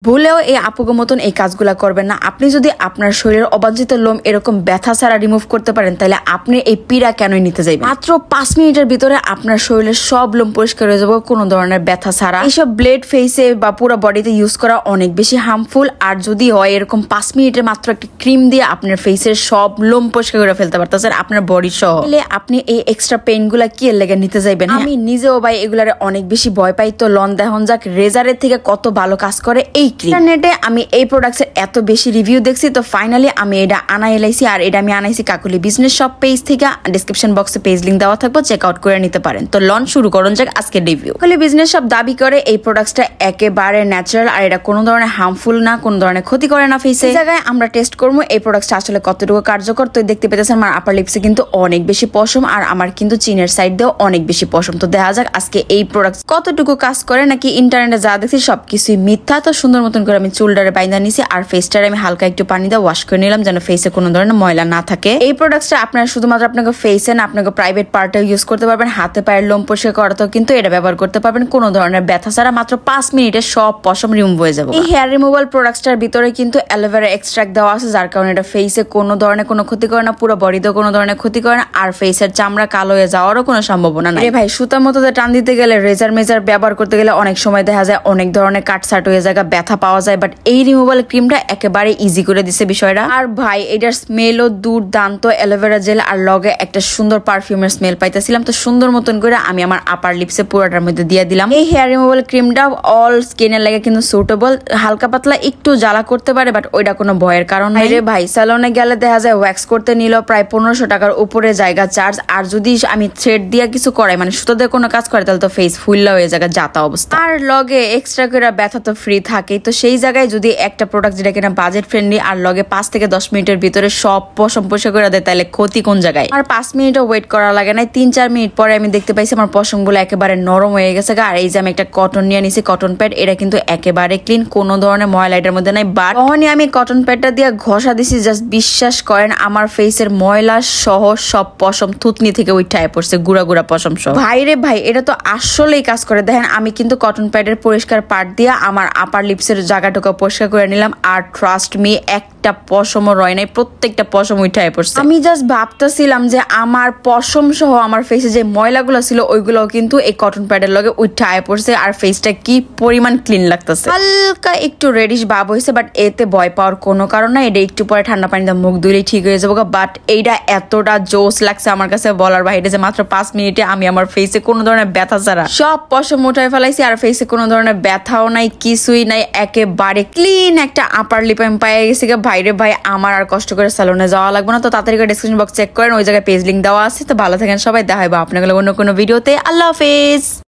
ভুলেও এই আপুগো মতন এই কাজগুলা করবেন না। আপনি যদি আপনার শরীরের অবাঞ্ছিত লোম এরকম ব্যথা ছাড়া রিমুভ করতে পারেন তাহলে আপনি এই পীড়া কেনই নিতে যাবেন। মাত্র 5 মিনিটের ভিতরে আপনার শরীরের সব লোম পরিষ্কার হয়ে যাবে কোনো ধরনের ব্যথা ছাড়া। এইসব ব্লেড ফেসে বা পুরো বডিতে ইউজ করা অনেক বেশি হার্মফুল। আর যদি হয় এরকম 5 মিনিটে মাত্র একটা ক্রিম দিয়ে আপনার ফেসের সব লোম পরিষ্কার করে ফেলতে পারতেছেন আপনার বডি সহ। তাহলে আপনি এই এক্সট্রা পেইন গুলা কি এর লেগে নিতে যাইবেন? আমি নিজেও ভাই এগুলারে অনেক বেশি ভয় পাই। তো লন দেখন যাক রেজারের থেকে কত ভালো কাজ করে এই ক্রিম। ইন্টারনেটে আমি এই প্রোডাক্টের এত বেশি রিভিউ দেখছি, তো ফাইনালি আমি এটা আনাই এলাইছি। আর এটা আমি আনাইছি কাকুলি বিজনেস শপ পেজ থেকে। ডিসক্রিপশন বক্সে পেজ লিংক দেওয়া থাকবে, চেক আউট করে নিতে পারেন। তো লঞ্চ শুরু করুন যাক আজকের রিভিউ। কাকুলি বিজনেস শপ দাবি করে এই প্রোডাক্টটা একেবারে ন্যাচারাল আর এটা কোনো ধরনের হার্মফুল না, কোনো ধরনের ক্ষতি করে না ফেসে। এই জায়গায় আমরা টেস্ট করবো এই প্রোডাক্টটা আসলে কতটুকু কার্যকর। তো দেখতে পেতেছেন আমার আপার লিপসে কিন্তু অনেক বেশি পশম আর আমার কিন্তু চিনের সাইড দিয়েও অনেক বেশি পশম। তো দেখা যাক আজকে এই প্রোডাক্ট কতটুকু কাজ করে, নাকি ইন্টারনেটে যা দেখছি সবকিছুই মিথ্যা। তো সুন্দর মতন করে আমি চুলটারে বাইন্দা নিছি আর ফেসটারে আমি হালকা একটু পানি দিয়ে ওয়াশ করে নিলাম যেন ফেসে কোনো ধরনের ময়লা না থাকে। এই প্রোডাক্টটা আপনারা শুধুমাত্র আপনাকে ফেসে না, আপনাকে প্রাইভেট পার্টে ইউজ করতে পারবেন। হাতে পায়ের লোম পরিষ্কার করাতেও কিন্তু এটা ব্যবহার করতে পারবেন কোনো ধরনের ব্যথা ছাড়া। মাত্র 5 মিনিটে সব পশম রিমুভ হয়ে যাবে। এই হেয়ার রিমুভাল প্রোডাক্টটার ভিতরে কিন্তু অ্যালোভেরা এক্সট্রাক্ট দেওয়া আছে, যার কারণে এটা ফেসে কোনো ধরনের কোনো ক্ষতি করে না, পুরো বডিতেও কোনো ধরনের ক্ষতি করে না। আর ফেসের চামড়া কালো হয়ে যাওয়ারও কোনো সম্ভাবনা নাই। ভাই সুতার মতো টান দিতে গেলে, রেজার মেজার ব্যবহার করতে গেলে অনেক সময় দেখা যায় অনেক ধরনের কাটসাট হয়ে যায়, ব্যথা পাওয়া যায়। বাট এই রিমুভাল ক্রিমটা একেবারে ইজি করে দিছে বিষয়টা। আর ভাই এটার স্মেলও দুর্দান্ত, অ্যালোভেরা জেল আর লগে একটা সুন্দর পারফিউমের স্মেল পাইতেছিলাম। তো সুন্দর মতন করে আমি আমার আপার লিপসে পুরোটার মধ্যে দিয়ে দিলাম। এই হেয়ার রিমুভাল ক্রিমটা অল স্কিনের লাগে কিন্তু সুটেবল। হালকা পাতলা একটু জ্বালা করতে পারে, বাট ওইটা কোনো ভয়ের কারণ নাই রে ভাই। স্যালনে গেলে দেখা যায় ওয়্যাক্স করতে নিল প্রায় 1500 টাকার উপরে জায়গা চার্জ। আর যদি আমি থ্রেড দিয়ে কিছু করাই, মানে সুতো দিয়ে কোনো কাজ করে, তাহলে তো ফেস ফুললা হয়ে যায় যাতা অবস্থা। আর লগে এক্সট্রা করে ব্যথা তো ফ্রি থাকে। তো সেই জায়গায় যদি একটা প্রোডাক্ট যেটা কিনা বাজেট ফ্রেন্ডলি আর লগে 5 থেকে 10 মিনিটের ভিতরে সব পশম পরিষ্কার করে দেয়, তাহলে ক্ষতি কোন জায়গায়? আর 5 মিনিটও ওয়েট করা লাগে না। 3-4 মিনিট পরে আমি দেখতে পাইছি আমার পশম গুলো একেবারে নরম হয়ে গেছে। আর এই যে আমি একটা কটন নিয়ে নিছি, কটন প্যাড, এটা কিন্তু একেবারে ক্লিন, কোনো ধরনের ময়লা এটার মধ্যে নাই। বাট তখনই আমি কটন প্যাডটা দিয়ে ঘষা দিছি, জাস্ট বিশ্বাস করেন আমার ফেসের ময়লা সহ সব পশম থুতনি থেকে উঠায় পড়ছে, গুড়া গুড়া পশম সহ। ভাই রে ভাই, এটা তো আসলেই কাজ করে। দেখেন আমি কিন্তু কটন প্যাডের পরিষ্কার পার্ট দিয়ে আমার আপার লিপসের জায়গাটুকু পরিষ্কার করে নিলাম। আর ট্রাস্ট মি, একটা পশমও রয় নাই, প্রত্যেকটা পশম উঠায় পড়ছে। আমি জাস্ট ভাবতেছিলাম যে আমার পশম সহ আমার ফেসে যে ময়লাগুলো ছিল ওইগুলো কিন্তু এই কটন প্যাডের লগে উঠায় পড়ছে। আর ফেসটা কি পরিমাণ ক্লিন লাগতেছে। হালকা একটু রেডিশ ভাব হয়েছে, বাট এতে ভয় পাওয়ার কোনো কারণ নাই। এটা একটু পরে ঠান্ডা পানিতে মুখ ধুলেই ঠিক হয়ে যাবো। বাট এইটা এতটা জোস লাগছে আমার কাছে বলার বাইরে, যে মাত্র 5 মিনিটে আমি আমার ফেসে কোনো ধরনের ব্যথা ছাড়া সব পশম উঠায় ফেলাইছি। আর ফেসে কোনো ধরনের ব্যথাও নাই, কিছুই নাই, একেবারে ক্লিন একটা আপার লিপ আমি পাই গেছি। ভাইরে ভাই, আমার আর কষ্ট করে স্যালনে যাওয়া লাগবে না। তো তাড়াতাড়ি করে ডেসক্রিপশন বক্স চেক করেন, ওই জায়গায় পেজ লিংক দেওয়া আছে। তো ভালো থাকেন সবাই, দেখা হবে আপনাদের অন্য কোনো ভিডিওতে। আল্লাহ হাফেজ।